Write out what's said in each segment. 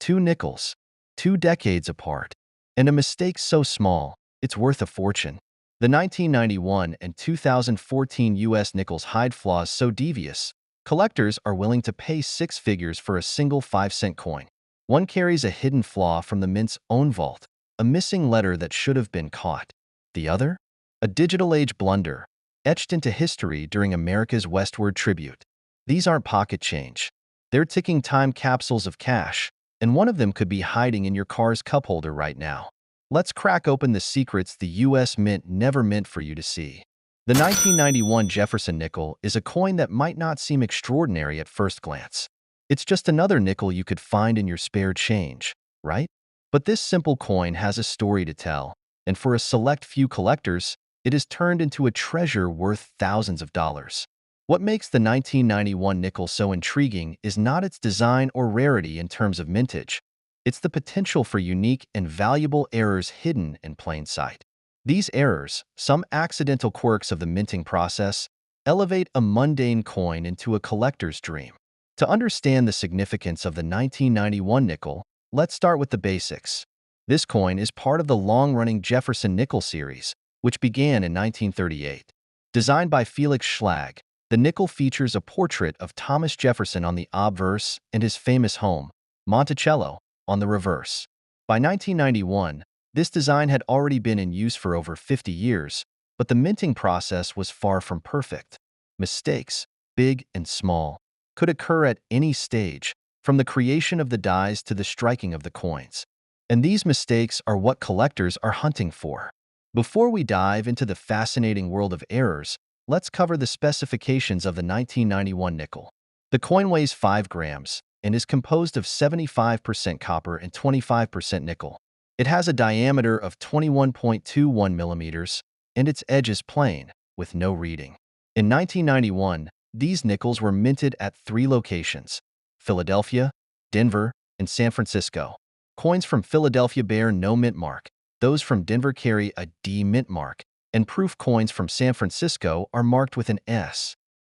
Two nickels, 2 decades apart, and a mistake so small, it's worth a fortune. The 1991 and 2014 U.S. nickels hide flaws so devious, collectors are willing to pay six figures for a single 5-cent coin. One carries a hidden flaw from the mint's own vault, a missing letter that should have been caught. The other? A digital age blunder, etched into history during America's westward tribute. These aren't pocket change. They're ticking time capsules of cash, and one of them could be hiding in your car's cup holder right now. Let's crack open the secrets the U.S. Mint never meant for you to see. The 1991 Jefferson nickel is a coin that might not seem extraordinary at first glance. It's just another nickel you could find in your spare change, right? But this simple coin has a story to tell, and for a select few collectors, it is turned into a treasure worth thousands of dollars. What makes the 1991 nickel so intriguing is not its design or rarity in terms of mintage. It's the potential for unique and valuable errors hidden in plain sight. These errors, some accidental quirks of the minting process, elevate a mundane coin into a collector's dream. To understand the significance of the 1991 nickel, let's start with the basics. This coin is part of the long-running Jefferson Nickel series, which began in 1938. Designed by Felix Schlag, the nickel features a portrait of Thomas Jefferson on the obverse and his famous home, Monticello, on the reverse. By 1991, this design had already been in use for over 50 years, but the minting process was far from perfect. Mistakes, big and small, could occur at any stage, from the creation of the dies to the striking of the coins. And these mistakes are what collectors are hunting for. Before we dive into the fascinating world of errors, let's cover the specifications of the 1991 nickel. The coin weighs 5 grams and is composed of 75% copper and 25% nickel. It has a diameter of 21.21 millimeters, and its edge is plain, with no reading. In 1991, these nickels were minted at 3 locations: Philadelphia, Denver, and San Francisco. Coins from Philadelphia bear no mint mark. Those from Denver carry a D mint mark, and proof coins from San Francisco are marked with an S.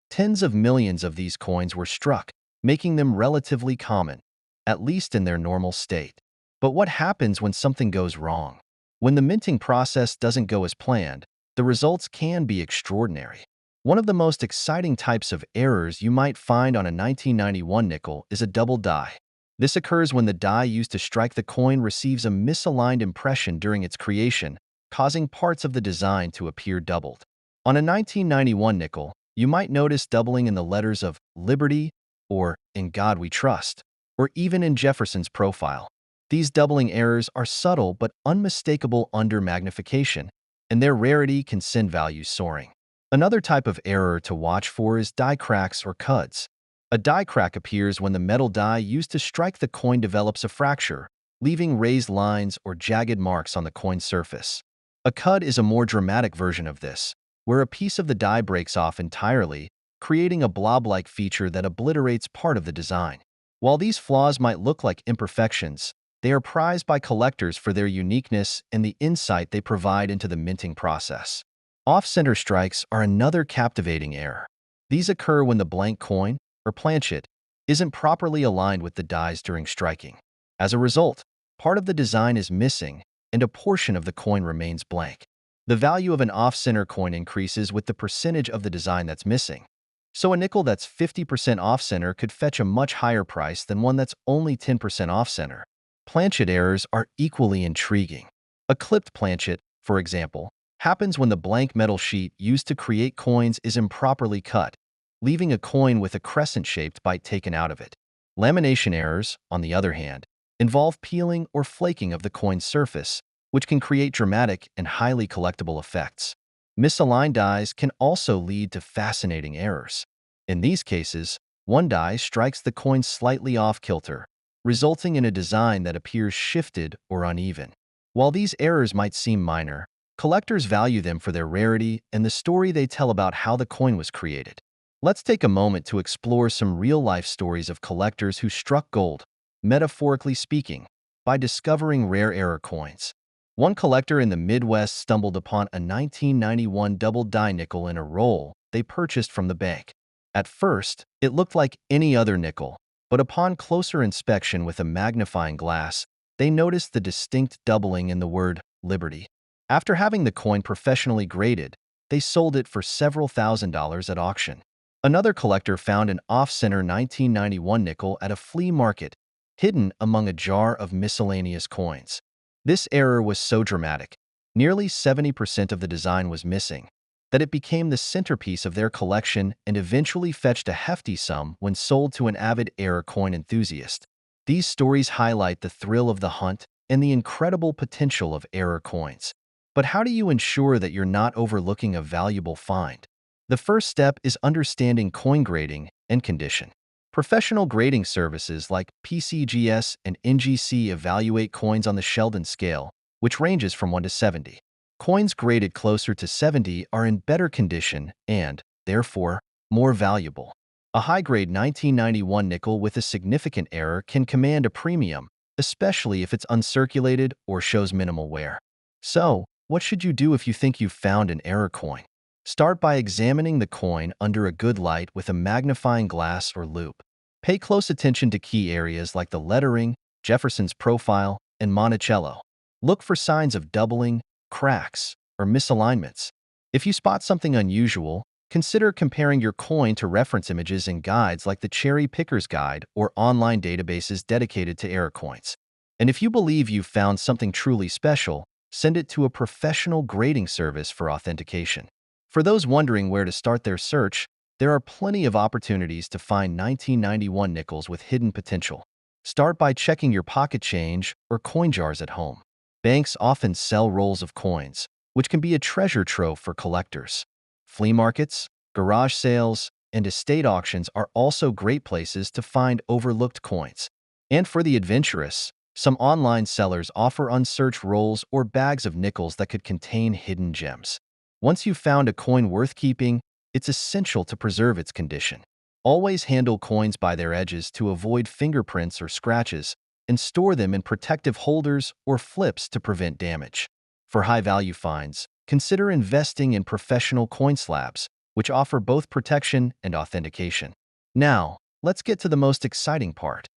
Tens of millions of these coins were struck, making them relatively common, at least in their normal state. But what happens when something goes wrong? When the minting process doesn't go as planned, the results can be extraordinary. One of the most exciting types of errors you might find on a 1991 nickel is a double die. This occurs when the die used to strike the coin receives a misaligned impression during its creation, causing parts of the design to appear doubled. On a 1991 nickel, you might notice doubling in the letters of Liberty or In God We Trust, or even in Jefferson's profile. These doubling errors are subtle but unmistakable under magnification, and their rarity can send values soaring. Another type of error to watch for is die cracks or cuds. A die crack appears when the metal die used to strike the coin develops a fracture, leaving raised lines or jagged marks on the coin's surface. A cud is a more dramatic version of this, where a piece of the die breaks off entirely, creating a blob-like feature that obliterates part of the design. While these flaws might look like imperfections, they are prized by collectors for their uniqueness and the insight they provide into the minting process. Off-center strikes are another captivating error. These occur when the blank coin, or planchet, isn't properly aligned with the dies during striking. As a result, part of the design is missing, and a portion of the coin remains blank. The value of an off-center coin increases with the percentage of the design that's missing. So a nickel that's 50% off-center could fetch a much higher price than one that's only 10% off-center. Planchet errors are equally intriguing. A clipped planchet, for example, happens when the blank metal sheet used to create coins is improperly cut, leaving a coin with a crescent-shaped bite taken out of it. Lamination errors, on the other hand, involve peeling or flaking of the coin's surface, which can create dramatic and highly collectible effects. Misaligned dies can also lead to fascinating errors. In these cases, one die strikes the coin slightly off-kilter, resulting in a design that appears shifted or uneven. While these errors might seem minor, collectors value them for their rarity and the story they tell about how the coin was created. Let's take a moment to explore some real-life stories of collectors who struck gold, metaphorically speaking, by discovering rare error coins. One collector in the Midwest stumbled upon a 1991 double die nickel in a roll they purchased from the bank. At first, it looked like any other nickel, But upon closer inspection with a magnifying glass, they noticed the distinct doubling in the word Liberty. After having the coin professionally graded, they sold it for several $1,000s at auction. Another collector found an off-center 1991 nickel at a flea market, hidden among a jar of miscellaneous coins. This error was so dramatic, nearly 70% of the design was missing, that it became the centerpiece of their collection and eventually fetched a hefty sum when sold to an avid error coin enthusiast. These stories highlight the thrill of the hunt and the incredible potential of error coins. But how do you ensure that you're not overlooking a valuable find? The first step is understanding coin grading and condition. Professional grading services like PCGS and NGC evaluate coins on the Sheldon scale, which ranges from 1 to 70. Coins graded closer to 70 are in better condition and, therefore, more valuable. A high-grade 1991 nickel with a significant error can command a premium, especially if it's uncirculated or shows minimal wear. So, what should you do if you think you've found an error coin? Start by examining the coin under a good light with a magnifying glass or loupe. Pay close attention to key areas like the lettering, Jefferson's profile, and Monticello. Look for signs of doubling, cracks, or misalignments. If you spot something unusual, consider comparing your coin to reference images and guides like the Cherry Picker's Guide or online databases dedicated to error coins. And if you believe you've found something truly special, send it to a professional grading service for authentication. For those wondering where to start their search, there are plenty of opportunities to find 1991 nickels with hidden potential. Start by checking your pocket change or coin jars at home. Banks often sell rolls of coins, which can be a treasure trove for collectors. Flea markets, garage sales, and estate auctions are also great places to find overlooked coins. And for the adventurous, some online sellers offer unsearched rolls or bags of nickels that could contain hidden gems. Once you've found a coin worth keeping, it's essential to preserve its condition. Always handle coins by their edges to avoid fingerprints or scratches, and store them in protective holders or flips to prevent damage. For high-value finds, consider investing in professional coin slabs, which offer both protection and authentication. Now, let's get to the most exciting part: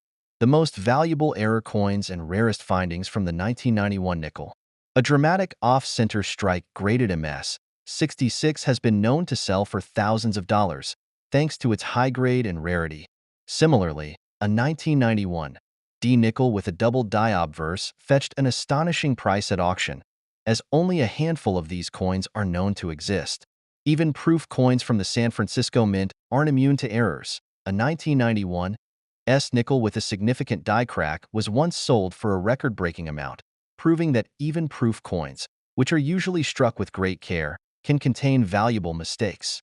the most valuable error coins and rarest findings from the 1991 nickel. A dramatic off-center strike graded MS-66 has been known to sell for thousands of dollars, thanks to its high grade and rarity. Similarly, a 1991 D nickel with a double die obverse fetched an astonishing price at auction, as only a handful of these coins are known to exist. Even proof coins from the San Francisco Mint aren't immune to errors. A 1991 S nickel with a significant die crack was once sold for a record-breaking amount, proving that even proof coins, which are usually struck with great care, can contain valuable mistakes.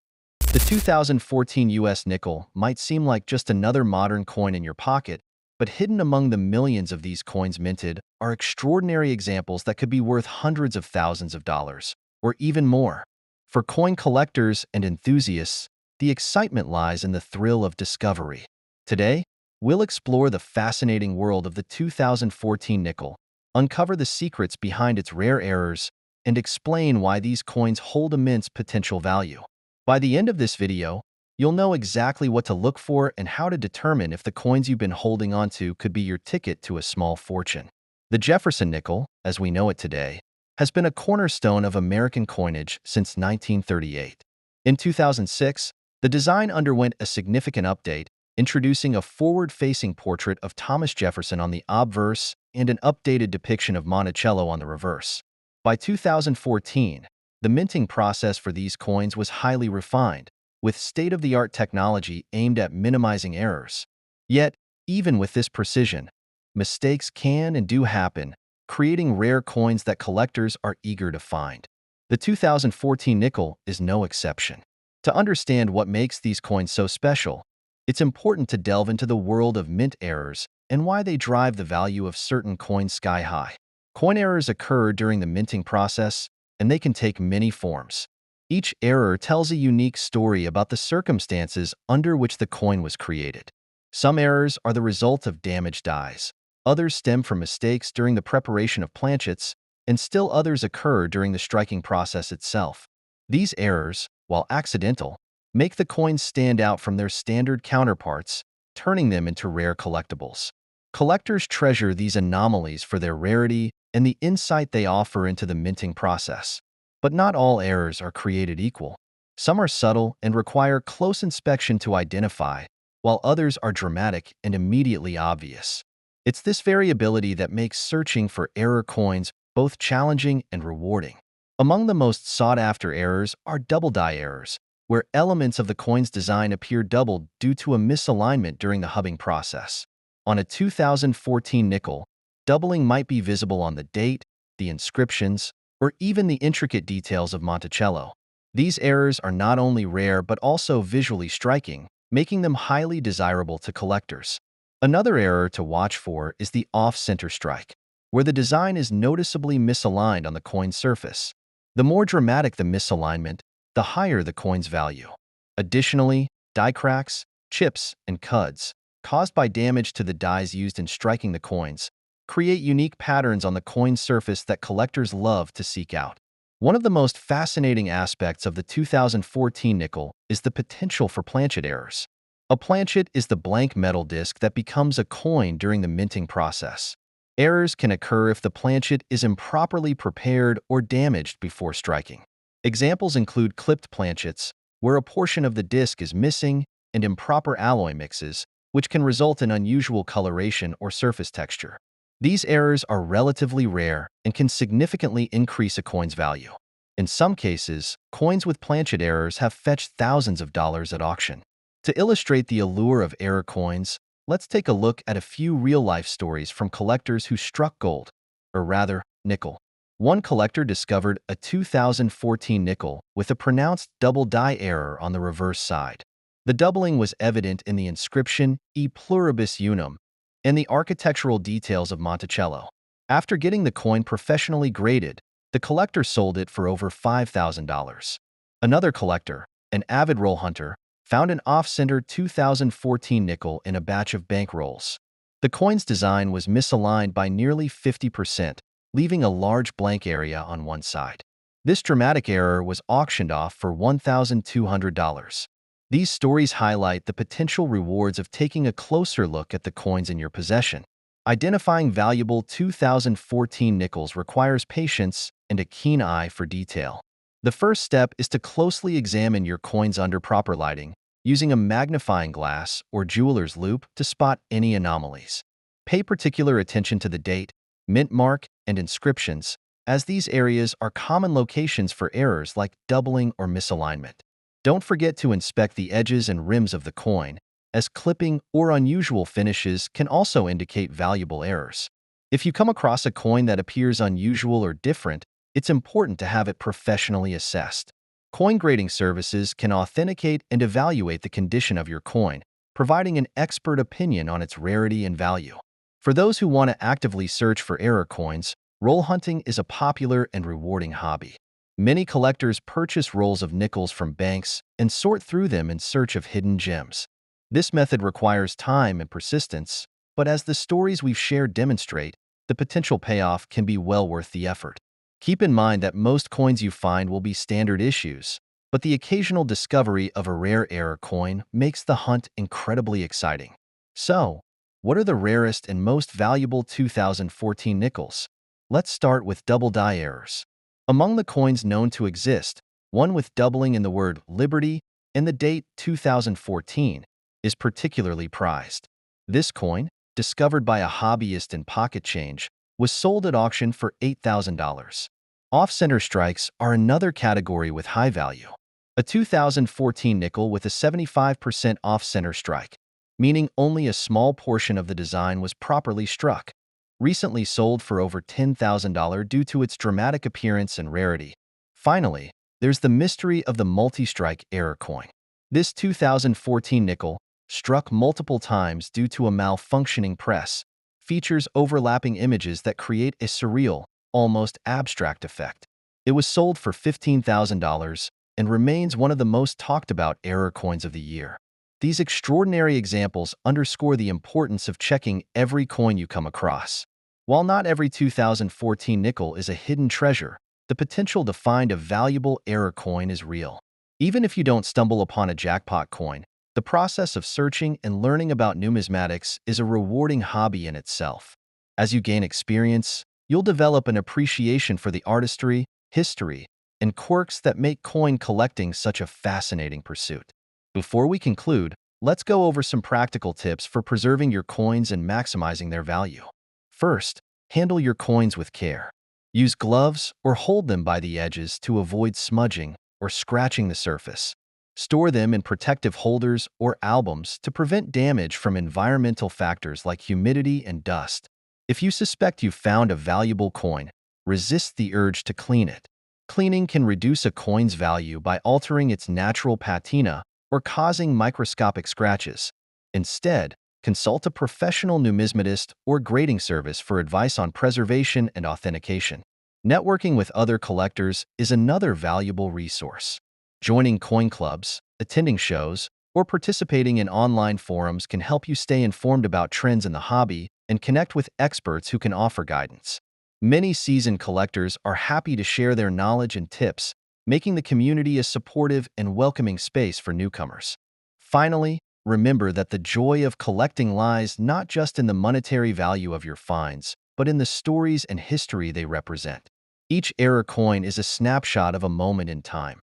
The 2014 US nickel might seem like just another modern coin in your pocket, but hidden among the millions of these coins minted are extraordinary examples that could be worth hundreds of thousands of dollars, or even more. For coin collectors and enthusiasts, the excitement lies in the thrill of discovery. Today, we'll explore the fascinating world of the 2014 nickel, uncover the secrets behind its rare errors, and explain why these coins hold immense potential value. By the end of this video, you'll know exactly what to look for and how to determine if the coins you've been holding onto could be your ticket to a small fortune. The Jefferson nickel, as we know it today, has been a cornerstone of American coinage since 1938. In 2006, the design underwent a significant update, introducing a forward-facing portrait of Thomas Jefferson on the obverse and an updated depiction of Monticello on the reverse. By 2014, the minting process for these coins was highly refined, with state-of-the-art technology aimed at minimizing errors. Yet, even with this precision, mistakes can and do happen, creating rare coins that collectors are eager to find. The 2014 nickel is no exception. To understand what makes these coins so special, it's important to delve into the world of mint errors and why they drive the value of certain coins sky high. Coin errors occur during the minting process, and they can take many forms. Each error tells a unique story about the circumstances under which the coin was created. Some errors are the result of damaged dies, others stem from mistakes during the preparation of planchets, and still others occur during the striking process itself. These errors, while accidental, make the coins stand out from their standard counterparts turning them into rare collectibles. Collectors treasure these anomalies for their rarity and the insight they offer into the minting process. But not all errors are created equal. Some are subtle and require close inspection to identify, while others are dramatic and immediately obvious. It's this variability that makes searching for error coins both challenging and rewarding. Among the most sought-after errors are double-die errors, where elements of the coin's design appear doubled due to a misalignment during the hubbing process. On a 2014 nickel, doubling might be visible on the date, the inscriptions, or even the intricate details of Monticello. These errors are not only rare but also visually striking, making them highly desirable to collectors. Another error to watch for is the off-center strike, where the design is noticeably misaligned on the coin's surface. The more dramatic the misalignment, the higher the coin's value. Additionally, die cracks, chips, and cuds, caused by damage to the dies used in striking the coins, create unique patterns on the coin's surface that collectors love to seek out. One of the most fascinating aspects of the 2014 nickel is the potential for planchet errors. A planchet is the blank metal disc that becomes a coin during the minting process. Errors can occur if the planchet is improperly prepared or damaged before striking. Examples include clipped planchets, where a portion of the disc is missing, and improper alloy mixes, which can result in unusual coloration or surface texture. These errors are relatively rare and can significantly increase a coin's value. In some cases, coins with planchet errors have fetched thousands of dollars at auction. To illustrate the allure of error coins, let's take a look at a few real-life stories from collectors who struck gold, or rather, nickel. One collector discovered a 2014 nickel with a pronounced double die error on the reverse side. The doubling was evident in the inscription E pluribus unum and the architectural details of Monticello. After getting the coin professionally graded, the collector sold it for over $5,000. Another collector, an avid roll hunter, found an off-center 2014 nickel in a batch of bank rolls. The coin's design was misaligned by nearly 50%, leaving a large blank area on one side. This dramatic error was auctioned off for $1,200. These stories highlight the potential rewards of taking a closer look at the coins in your possession. Identifying valuable 2014 nickels requires patience and a keen eye for detail. The first step is to closely examine your coins under proper lighting, using a magnifying glass or jeweler's loupe to spot any anomalies. Pay particular attention to the date, mint mark, and inscriptions, as these areas are common locations for errors like doubling or misalignment. Don't forget to inspect the edges and rims of the coin, as clipping or unusual finishes can also indicate valuable errors. If you come across a coin that appears unusual or different, it's important to have it professionally assessed. Coin grading services can authenticate and evaluate the condition of your coin, providing an expert opinion on its rarity and value. For those who want to actively search for error coins, roll hunting is a popular and rewarding hobby. Many collectors purchase rolls of nickels from banks and sort through them in search of hidden gems. This method requires time and persistence, but as the stories we've shared demonstrate, the potential payoff can be well worth the effort. Keep in mind that most coins you find will be standard issues, but the occasional discovery of a rare error coin makes the hunt incredibly exciting. So, what are the rarest and most valuable 2014 nickels? Let's start with double die errors. Among the coins known to exist, one with doubling in the word Liberty and the date 2014 is particularly prized. This coin, discovered by a hobbyist in pocket change, was sold at auction for $8,000. Off-center strikes are another category with high value. A 2014 nickel with a 75% off-center strike, meaning only a small portion of the design was properly struck, recently sold for over $10,000 due to its dramatic appearance and rarity. Finally, there's the mystery of the multi-strike error coin. This 2014 nickel, struck multiple times due to a malfunctioning press, features overlapping images that create a surreal, almost abstract effect. It was sold for $15,000 and remains one of the most talked about error coins of the year. These extraordinary examples underscore the importance of checking every coin you come across. While not every 2014 nickel is a hidden treasure, the potential to find a valuable error coin is real. Even if you don't stumble upon a jackpot coin, The process of searching and learning about numismatics is a rewarding hobby in itself. As you gain experience, you'll develop an appreciation for the artistry, history, and quirks that make coin collecting such a fascinating pursuit. Before we conclude, let's go over some practical tips for preserving your coins and maximizing their value. First, handle your coins with care. Use gloves or hold them by the edges to avoid smudging or scratching the surface. Store them in protective holders or albums to prevent damage from environmental factors like humidity and dust. If you suspect you've found a valuable coin, resist the urge to clean it. Cleaning can reduce a coin's value by altering its natural patina or causing microscopic scratches. Instead, consult a professional numismatist or grading service for advice on preservation and authentication. Networking with other collectors is another valuable resource. Joining coin clubs, attending shows, or participating in online forums can help you stay informed about trends in the hobby and connect with experts who can offer guidance. Many seasoned collectors are happy to share their knowledge and tips, making the community a supportive and welcoming space for newcomers. Finally, remember that the joy of collecting lies not just in the monetary value of your finds, but in the stories and history they represent. Each error coin is a snapshot of a moment in time,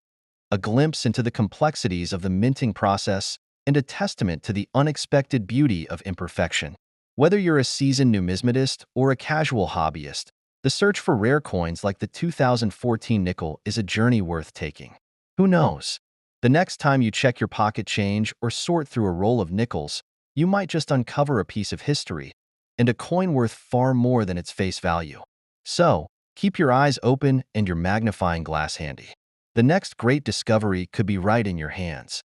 a glimpse into the complexities of the minting process, and a testament to the unexpected beauty of imperfection. Whether you're a seasoned numismatist or a casual hobbyist, the search for rare coins like the 2014 nickel is a journey worth taking. Who knows? The next time you check your pocket change or sort through a roll of nickels, you might just uncover a piece of history and a coin worth far more than its face value. So, keep your eyes open and your magnifying glass handy. The next great discovery could be right in your hands.